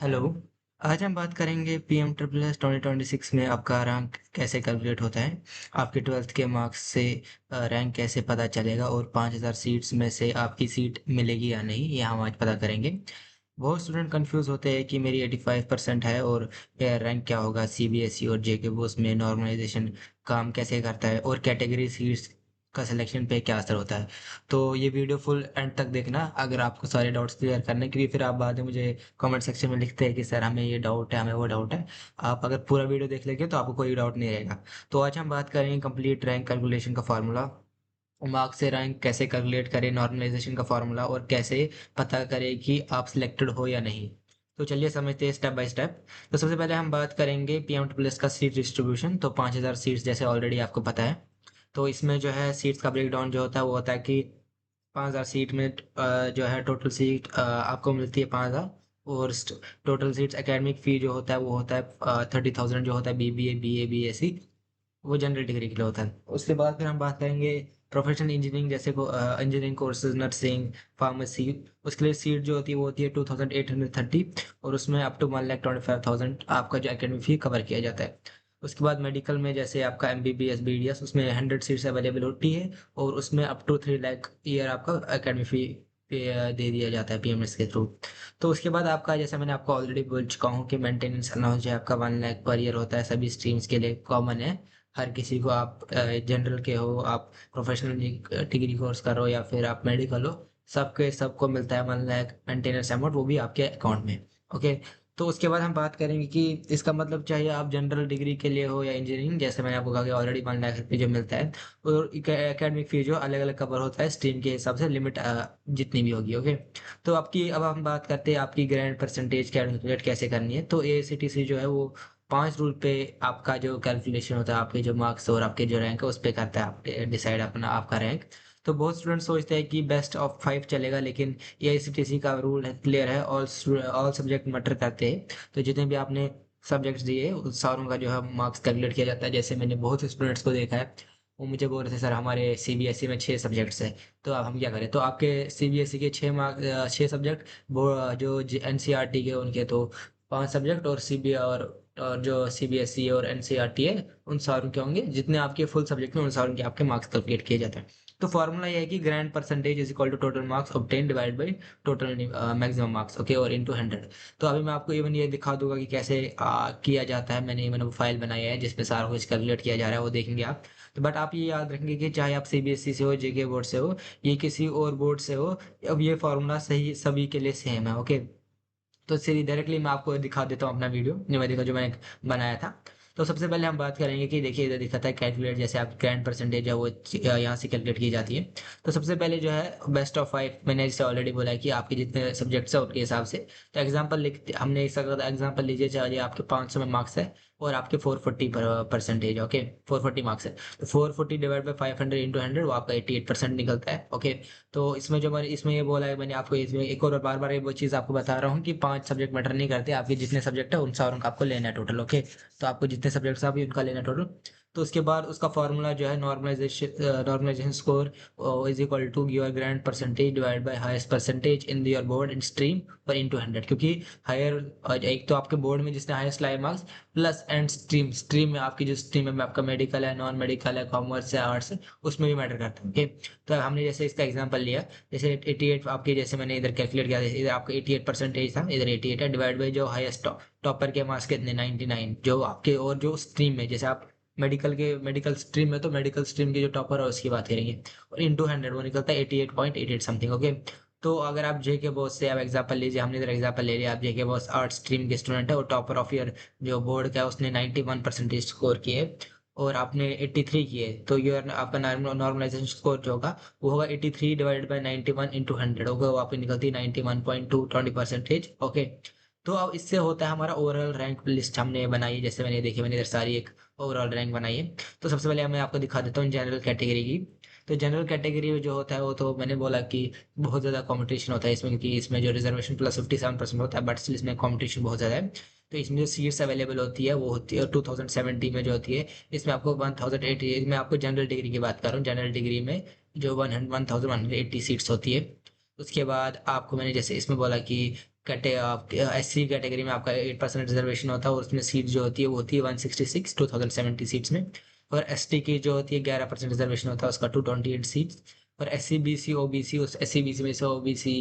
Hello. आज हम बात करेंगे पीएम ट्रिपल एस 2026 में आपका रैंक कैसे कैलकुलेट होता है। आपके ट्वेल्थ के मार्क्स से रैंक कैसे पता चलेगा और 5,000 सीट्स में से आपकी सीट मिलेगी या नहीं, ये हम आज पता करेंगे। बहुत स्टूडेंट कंफ्यूज होते हैं कि मेरी 85% है और मेरा रैंक क्या होगा। सीबीएसई और जेके बोस में नॉर्मलाइजेशन काम कैसे करता है और कैटेगरी सीट्स का सिलेक्शन पे क्या असर होता है। तो ये वीडियो फुल एंड तक देखना अगर आपको सारे डाउट्स क्लियर करने, क्योंकि फिर आप बाद में मुझे कमेंट सेक्शन में लिखते हैं कि सर हमें ये डाउट है, हमें वो डाउट है। आप अगर पूरा वीडियो देख लेंगे तो आपको कोई डाउट नहीं रहेगा। तो आज हम बात करेंगे कंप्लीट रैंक कैलकुलेशन का फार्मूला, मार्क्स से रैंक कैसे कैलकुलेट करें, नॉर्मलाइजेशन का फार्मूला और कैसे पता करें कि आप सिलेक्टेड हो या नहीं। तो चलिए समझते हैं स्टेप बाय स्टेप। तो सबसे पहले हम बात करेंगे पीएम प्लस का सीट डिस्ट्रीब्यूशन। तो 5,000 सीट्स जैसे ऑलरेडी आपको पता है। तो इसमें जो है सीट्स का ब्रेकडाउन जो होता है वो होता है कि 5,000 सीट में जो है टोटल सीट आपको मिलती है 5,000। और टोटल सीट्स एकेडमिक फ़ी जो होता है वो होता है 30,000 जो होता है बीबीए बीए बीएससी, वो जनरल डिग्री के लिए होता है। उसके बाद फिर हम बात करेंगे प्रोफेशनल इंजीनियरिंग, जैसे को इंजीनियरिंग कोर्सेज, नर्सिंग, फार्मेसी। उसके लिए सीट जो होती है वो होती है 2,830 और उसमें अप टू 1,25,000 आपका जो एकेडमिक फ़ी कवर किया जाता है। उसके बाद मेडिकल में जैसे आपका एमबीबीएस बीडीएस, उसमें 100 सीट्स अवेलेबल होती है और उसमें अप टू 3 लाख ईयर आपका एकेडमिक फ़ी दे दिया जाता है पीएमएस के थ्रू। तो उसके बाद आपका, जैसे मैंने आपको ऑलरेडी बोल चुका हूँ कि मेंटेनेंस अलाउंस जो है आपका 1 लाख पर ईयर होता है, सभी स्ट्रीम्स के लिए कॉमन है। हर किसी को, आप जनरल के हो, आप प्रोफेशनल डिग्री कोर्स कर रहे हो या फिर आप मेडिकल हो, सबके सबको मिलता है 1 लाख मेंटेनेंस अमाउंट, वो भी आपके अकाउंट में। ओके। तो उसके बाद हम बात करेंगे कि इसका मतलब चाहिए आप जनरल डिग्री के लिए हो या इंजीनियरिंग, जैसे मैंने आपको कहा कि ऑलरेडी 1 लाख रुपये जो मिलता है। और एकेडमिक फी जो अलग अलग कवर होता है स्ट्रीम के हिसाब से, लिमिट जितनी भी होगी। ओके। तो आपकी, अब हम बात करते हैं आपकी ग्रेड परसेंटेज कैलकुलेट कैसे करनी है। तो एआईसीटीसी जो है वो 5 रूल पे आपका जो कैलकुलेशन होता है, आपके जो मार्क्स और आपके जो रैंक है उस पे करता है आप डिसाइड अपना आपका रैंक। तो बहुत स्टूडेंट सोचते हैं कि बेस्ट ऑफ 5 चलेगा, लेकिन एआईसीटीसी का रूल है, क्लियर है, ऑल सब्जेक्ट मैटर करते हैं। तो जितने भी आपने सब्जेक्ट्स दिए उस सारों का जो है मार्क्स कैलकुलेट किया जाता है। जैसे मैंने बहुत स्टूडेंट्स को देखा है, वो मुझे बोल रहे थे सर हमारे सीबीएसई में 6 सब्जेक्ट्स है, तो अब हम क्या करें। तो आपके सीबीएसई के 6 सब्जेक्ट, वो जो एनसीईआरटी के उनके तो 5 सब्जेक्ट, और सीबी और जो सीबीएसई और एनसीईआरटी है उन सारों के होंगे। जितने आपके फुल सब्जेक्ट में उन सारों के आपके मार्क्स कैलकुलेट किए जाते हैं। तो फॉर्मूला ये है कि grand percentage is equal to total marks obtain divide by total maximum marks, okay, और इनटू 100। तो अभी मैं आपको इवन ये दिखा दूंगा कि कैसे किया जाता है। मैंने इवन वो फाइल बनाई है जिसमें सारा कुछ कैलकुलेट किया जा रहा है, वो देखेंगे आप। तो बट आप ये याद रखेंगे कि चाहे आप सीबीएसई से हो, जेके बोर्ड से हो, ये किसी और बोर्ड से हो, अब ये फॉर्मूला सही सभी के लिए सेम है। ओके। तो चलिए डायरेक्टली मैं आपको दिखा देता हूँ अपना वीडियो जो मैं देखा, जो मैंने बनाया था। तो सबसे पहले हम बात करेंगे कि देखिए इधर दिखाता है कैलकुलेट, जैसे आप ग्रैंड परसेंटेज है वो यहाँ से कैलकुलेट की जाती है। तो सबसे पहले जो है बेस्ट ऑफ 5, मैंने जैसे ऑलरेडी बोला है कि आपके जितने सब्जेक्ट्स है उनके हिसाब से। तो एग्जाम्पल लिखते हमने इस एग्जाम्पल लीजिए, चाहे आपके 500 में मार्क्स है और आपके 440 परसेंटेज, ओके, 440 मार्क्स है। तो 440 डिवाइड बाई 500 इंटू 100, वो आपका 88% निकलता है। ओके। तो इसमें जो मैंने इसमें ये बोला है, मैंने आपको इसमें एक और बार बार ये वो चीज़ आपको बता रहा हूँ कि 5 सब्जेक्ट मैटर नहीं करते, आपके जितने सब्जेक्ट है उन सारों का आपको लेना है टोटल। ओके। तो आपको जितने सब्जेक्ट्स आप उनका लेना है टोटल। तो उसके बाद उसका फॉर्मूला जो है normalisation score is equal to your grand percentage divide by highest percentage in your board in stream पर इंटू 100, क्योंकि हायर, एक तो आपके बोर्ड में जिसने हाईएस्ट लाए marks, plus and stream, stream में आपकी जो स्ट्रीम है आपका मेडिकल है, नॉन मेडिकल है, कॉमर्स है, आर्ट्स है, उसमें भी मैटर करता है। ओके। तो हमने जैसे इसका एग्जांपल लिया, जैसे 88 आपके, जैसे मैंने इधर कैलकुलेट किया, इधर आपका 88 परसेंटेज था, इधर 88 है, डिवाइड बाई जो हाईएस्ट टॉपर के मार्क्स कितने 99 जो आपके, और जो स्ट्रीम में जैसे आप मेडिकल स्ट्रीम में, तो मेडिकल स्ट्रीम के जो टॉपर है उसकी बात करेंगे, और इंटू 100 वो निकलता है 88.88 समथिंग। ओके। तो अगर आप जेके बॉस से आप एग्जांपल लीजिए, हमने इधर एग्जांपल ले लिया, आप जेके बॉस आर्ट स्ट्रीम के स्टूडेंट है और टॉपर ऑफ ईयर जो बोर्ड का है उसने 91 परसेंटेज स्कोर किए और आपने 83 किए, तो योर आपका नॉर्मलाइजेशन स्कोर जो होगा वो होगा 83 डिवाइडेड बाय 91 इंटू 100 होगा, वो आपकी निकलती है 91.2 परसेंटेज। ओके। तो अब इससे होता है हमारा ओवरऑल रैंक लिस्ट हमने बनाई है, जैसे मैंने देखी, मैंने इधर सारी एक ओवरऑल रैंक बनाई है। तो सबसे पहले मैं आपको दिखा देता हूँ जनरल कैटेगरी की। तो जनरल कैटेगरी में जो होता है वो, तो मैंने बोला कि बहुत ज़्यादा कंपटीशन होता है इसमें, क्योंकि इसमें जो रिजर्वेशन प्लस 57% होता है, बट स्टिल इसमें कंपटीशन बहुत ज़्यादा है। तो इसमें जो सीट्स अवेलेबल होती है वो होती है 2070 में जो होती है, इसमें आपको 1080, मैं आपको जनरल डिग्री की बात कर रहा हूँ, जनरल डिग्री में जो 1180 सीट्स होती है। उसके बाद आपको मैंने जैसे इसमें बोला कि SC कैटेगरी में आपका 8% रिजर्वेशन होता है और उसमें सीट जो होती है वो होती है 166 2070 सीट्स में। और ST की जो होती है 11% रिजर्वेशन होता है उसका 228 सीट्स। और SC BC OBC, उस SC BC में से OBC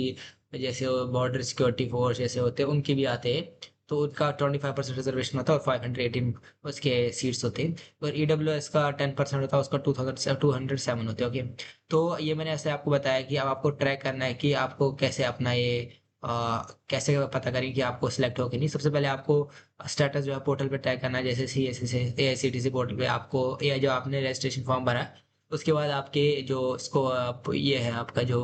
जैसे बॉर्डर सिक्योरिटी फोर्स जैसे होते हैं उनके भी आते हैं, तो उनका 25% रिजर्वेशन होता है और 518 उसके सीट्स होते हैं। और EWS का 10% होता है, उसका 207 होते हैं। ओके, तो ये मैंने ऐसे आपको बताया कि अब आपको ट्रैक करना है कि आपको कैसे अपना ये कैसे पता करें कि आपको सिलेक्ट हो कि नहीं। सबसे पहले आपको स्टेटस जो है पोर्टल पे ट्रैक करना है, जैसे CSC से AICTC पोर्टल पे आपको ये जो आपने रजिस्ट्रेशन फॉर्म भरा है, उसके बाद आपके जो इसको ये है आपका जो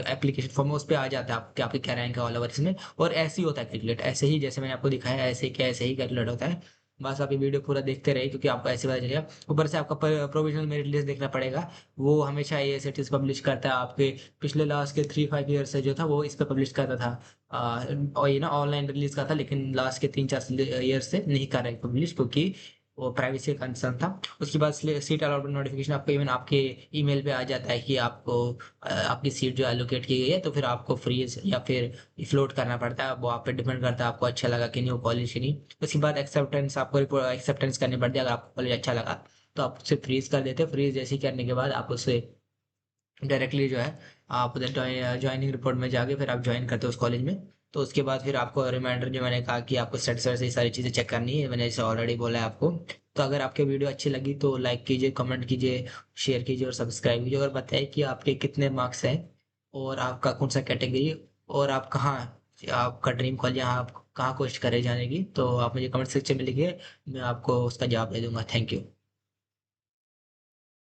एप्लीकेशन फॉर्म है उस पे आ जाता है आपके आपके क्या रैंक है ऑल ओवर इसमें। और ऐसे ही होता है कैलकुलेट, ऐसे ही जैसे मैंने आपको दिखाया है ऐसे ही कैलकुलेट होता है। बस आप ये वीडियो पूरा देखते रहिए क्योंकि आपको ऐसे पता चलेगा। ऊपर से आपका प्रोविजनल मेरिट लिस्ट देखना पड़ेगा, वो हमेशा AICTC पब्लिश करता है। आपके पिछले लास्ट के 3-5 ईयर से जो था वो इस पे पब्लिश करता था, और ये ना ऑनलाइन रिलीज का था, लेकिन लास्ट के 3-4 ईयर से नहीं कर रहा है पब्लिश क्योंकि वो प्राइवेसी का कंसर्न था। उसके बाद सीट अलॉटमेंट नोटिफिकेशन आपको इवन आपके ईमेल पे आ जाता है कि आपको आपकी सीट जो एलोकेट की गई है, तो फिर आपको फ्रीज या फिर फ्लोट करना पड़ता है। वो आप पे डिपेंड करता है आपको अच्छा लगा कि नहीं वो कॉलेज की नहीं। उसके बाद एक्सेप्टेंस आपको एक्सेप्टेंस करनी पड़ती है। अगर आपको कॉलेज अच्छा लगा तो आप उसे फ्रीज कर देते हैं। फ्रीज जैसे ही करने के बाद आप उसे डायरेक्टली जो है आप उधर ज्वाइनिंग रिपोर्ट में जाके फिर आप ज्वाइन करते हो उस कॉलेज में। तो उसके बाद फिर आपको रिमाइंडर जो मैंने कहा कि आपको स्टेटस से सारी चीज़ें चेक करनी है, मैंने इसे ऑलरेडी बोला है आपको। तो अगर आपके वीडियो अच्छी लगी तो लाइक कीजिए, कमेंट कीजिए, शेयर कीजिए और सब्सक्राइब कीजिए, और बताइए कि आपके कितने मार्क्स हैं और आपका कौन सा कैटेगरी, और आप कहाँ, आपका ड्रीम कॉलेज यहाँ आप कहाँ कोशिश करे जाने की। तो आप मुझे कमेंट सेक्शन में लिखिए, मैं आपको उसका जवाब दे दूंगा। Thank you.